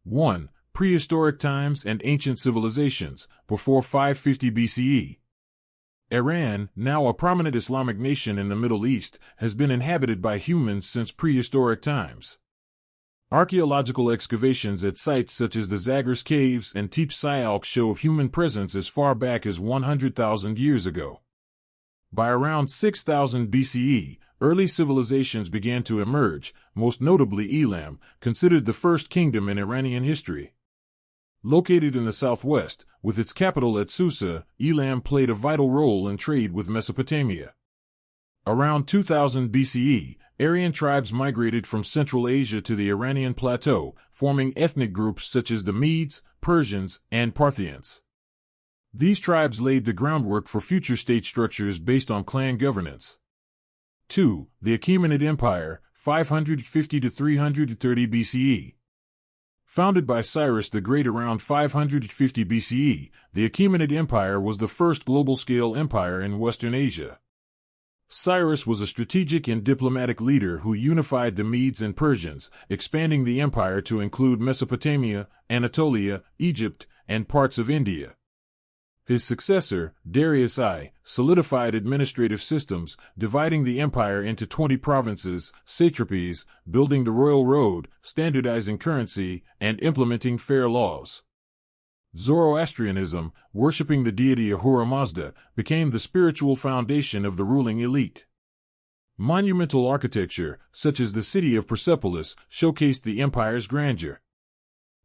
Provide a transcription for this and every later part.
1. Prehistoric times and ancient civilizations, before 550 BCE. Iran, now a prominent Islamic nation in the Middle East, has been inhabited by humans since prehistoric times. Archaeological excavations at sites such as the Zagros Caves and Tepe Sialk show human presence as far back as 100,000 years ago. By around 6000 BCE, early civilizations began to emerge, most notably Elam, considered the first kingdom in Iranian history. Located in the southwest, with its capital at Susa, Elam played a vital role in trade with Mesopotamia. Around 2000 BCE, Aryan tribes migrated from Central Asia to the Iranian plateau, forming ethnic groups such as the Medes, Persians, and Parthians. These tribes laid the groundwork for future state structures based on clan governance. 2. The Achaemenid Empire, 550 to 330 BCE. Founded by Cyrus the Great around 550 BCE, the Achaemenid Empire was the first global-scale empire in Western Asia. Cyrus was a strategic and diplomatic leader who unified the Medes and Persians, expanding the empire to include Mesopotamia, Anatolia, Egypt, and parts of India. His successor, Darius I, solidified administrative systems, dividing the empire into 20 provinces, satrapies, building the royal road, standardizing currency, and implementing fair laws. Zoroastrianism, worshipping the deity Ahura Mazda, became the spiritual foundation of the ruling elite. Monumental architecture, such as the city of Persepolis, showcased the empire's grandeur.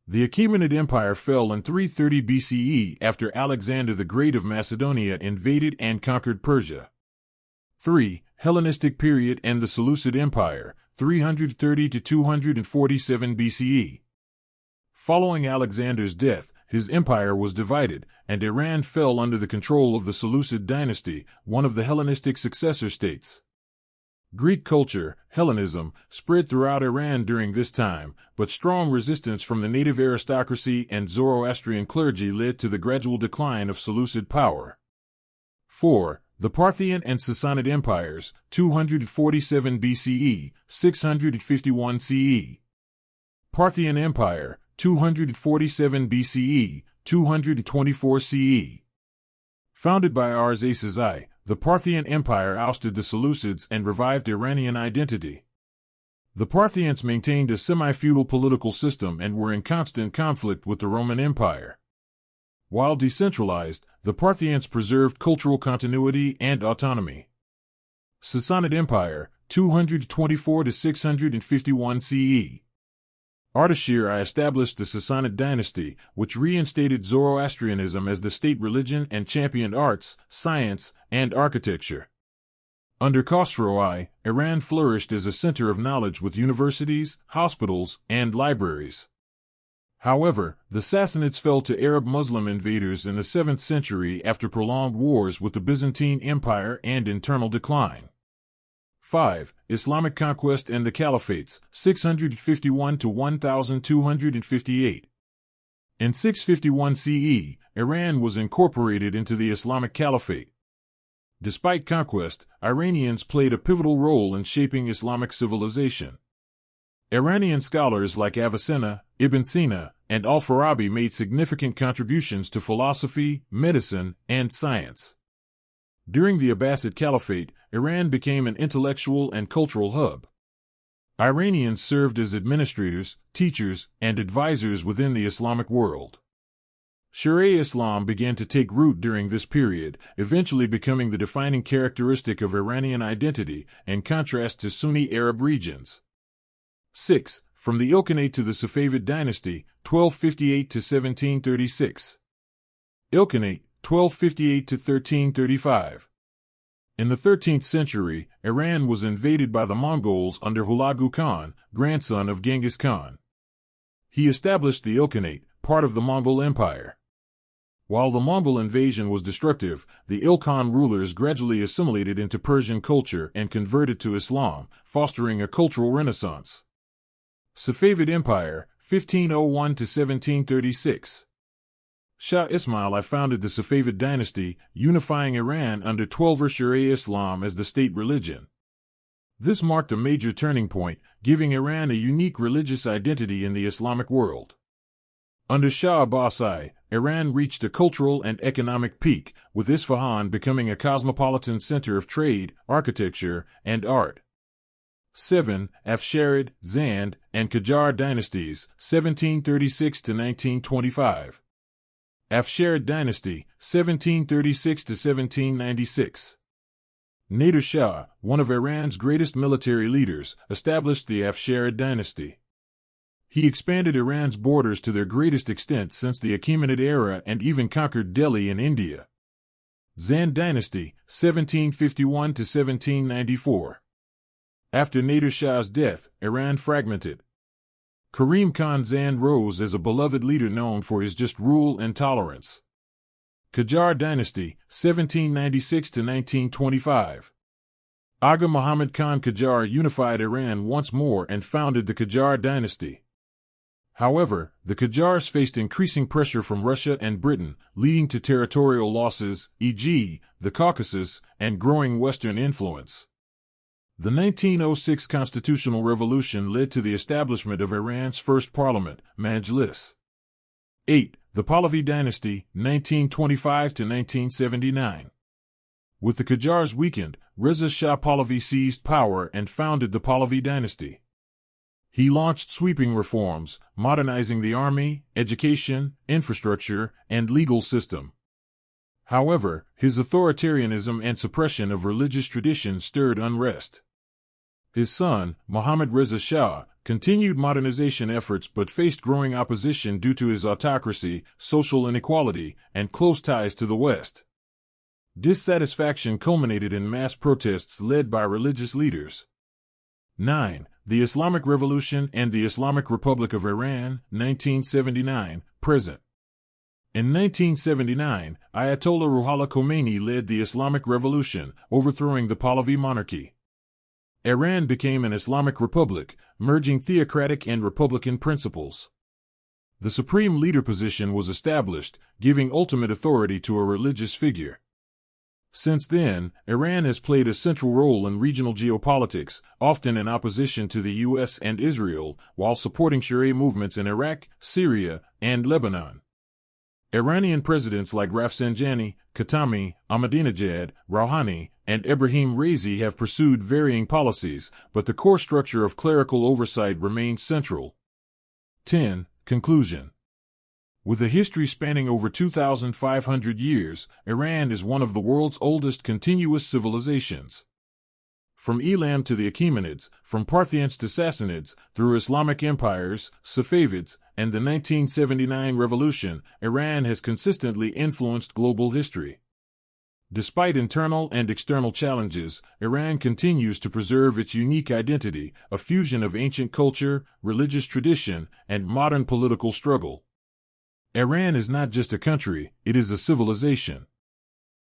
The Achaemenid Empire fell in 330 BCE after Alexander the Great of Macedonia invaded and conquered Persia. 3. Hellenistic period and the Seleucid Empire, 330 to 247 BCE. Following Alexander's death, his empire was divided, and Iran fell under the control of the Seleucid dynasty, one of the Hellenistic successor states. Greek culture, Hellenism, spread throughout Iran during this time, but strong resistance from the native aristocracy and Zoroastrian clergy led to the gradual decline of Seleucid power. 4. The Parthian and Sassanid Empires, 247 BCE, 651 CE. Parthian Empire, 247 BCE, 224 CE. Founded by Artaxerxes I, the Parthian Empire ousted the Seleucids and revived Iranian identity. The Parthians maintained a semi-feudal political system and were in constant conflict with the Roman Empire. While decentralized, the Parthians preserved cultural continuity and autonomy. Sassanid Empire, 224 to 651 CE. Artaxerxes I established the Sassanid dynasty, which reinstated Zoroastrianism as the state religion and championed arts, science, and architecture. Under Khosrow I, Iran flourished as a center of knowledge with universities, hospitals, and libraries. However, the Sassanids fell to Arab Muslim invaders in the 7th century after prolonged wars with the Byzantine Empire and internal decline. 5. Islamic conquest and the Caliphates, 651 to 1258. In 651 CE, Iran was incorporated into the Islamic Caliphate. Despite conquest, Iranians played a pivotal role in shaping Islamic civilization. Iranian scholars like Avicenna, Ibn Sina, and Al-Farabi made significant contributions to philosophy, medicine, and science. During the Abbasid Caliphate, Iran became an intellectual and cultural hub. Iranians served as administrators, teachers, and advisors within the Islamic world. Sharia Islam began to take root during this period, eventually becoming the defining characteristic of Iranian identity, in contrast to Sunni Arab regions. 6. From the Ilkhanate to the Safavid dynasty, 1258 to 1736. Ilkhanate, 1258 to 1335. In the 13th century, Iran was invaded by the Mongols under Hulagu Khan, grandson of Genghis Khan. He established the Ilkhanate, part of the Mongol Empire. While the Mongol invasion was destructive, the Ilkhan rulers gradually assimilated into Persian culture and converted to Islam, fostering a cultural renaissance. Safavid Empire, 1501 to 1736. Shah Ismail I founded the Safavid dynasty, unifying Iran under Twelver Sharia Islam as the state religion. This marked a major turning point, giving Iran a unique religious identity in the Islamic world. Under Shah Abbasi, Iran reached a cultural and economic peak, with Isfahan becoming a cosmopolitan center of trade, architecture, and art. 7. Afsharid, Zand, and Qajar dynasties, 1736 to 1925. Afsharid dynasty, 1736 to 1796. Nader Shah, one of Iran's greatest military leaders, established the Afsharid dynasty. He expanded Iran's borders to their greatest extent since the Achaemenid era and even conquered Delhi in India. Zand dynasty, 1751 to 1794. After Nader Shah's death, Iran fragmented. Karim Khan Zand rose as a beloved leader known for his just rule and tolerance. Qajar dynasty, 1796 to 1925. Aga Muhammad Khan Qajar unified Iran once more and founded the Qajar dynasty. However, the Qajars faced increasing pressure from Russia and Britain, leading to territorial losses, e.g., the Caucasus, and growing Western influence. The 1906 constitutional revolution led to the establishment of Iran's first parliament, Majlis. 8. The Pahlavi dynasty, 1925 to 1979. With the Qajars weakened, Reza Shah Pahlavi seized power and founded the Pahlavi dynasty. He launched sweeping reforms, modernizing the army, education, infrastructure, and legal system. However, his authoritarianism and suppression of religious tradition stirred unrest. His son, Mohammad Reza Shah, continued modernization efforts but faced growing opposition due to his autocracy, social inequality, and close ties to the West. Dissatisfaction culminated in mass protests led by religious leaders. 9. The Islamic Revolution and the Islamic Republic of Iran, 1979, present. In 1979, Ayatollah Ruhollah Khomeini led the Islamic Revolution, overthrowing the Pahlavi monarchy. Iran became an Islamic republic, merging theocratic and republican principles. The supreme leader position was established, giving ultimate authority to a religious figure. Since then, Iran has played a central role in regional geopolitics, often in opposition to the U.S. and Israel, while supporting Sharia movements in Iraq, Syria, and Lebanon. Iranian presidents like Rafsanjani, Khatami, Ahmadinejad, Rouhani, and Ebrahim Raisi have pursued varying policies, but the core structure of clerical oversight remains central. 10. Conclusion. With a history spanning over 2,500 years, Iran is one of the world's oldest continuous civilizations. From Elam to the Achaemenids, from Parthians to Sassanids, through Islamic empires, Safavids, and the 1979 revolution, Iran has consistently influenced global history. Despite internal and external challenges, Iran continues to preserve its unique identity, a fusion of ancient culture, religious tradition, and modern political struggle. Iran is not just a country, it is a civilization.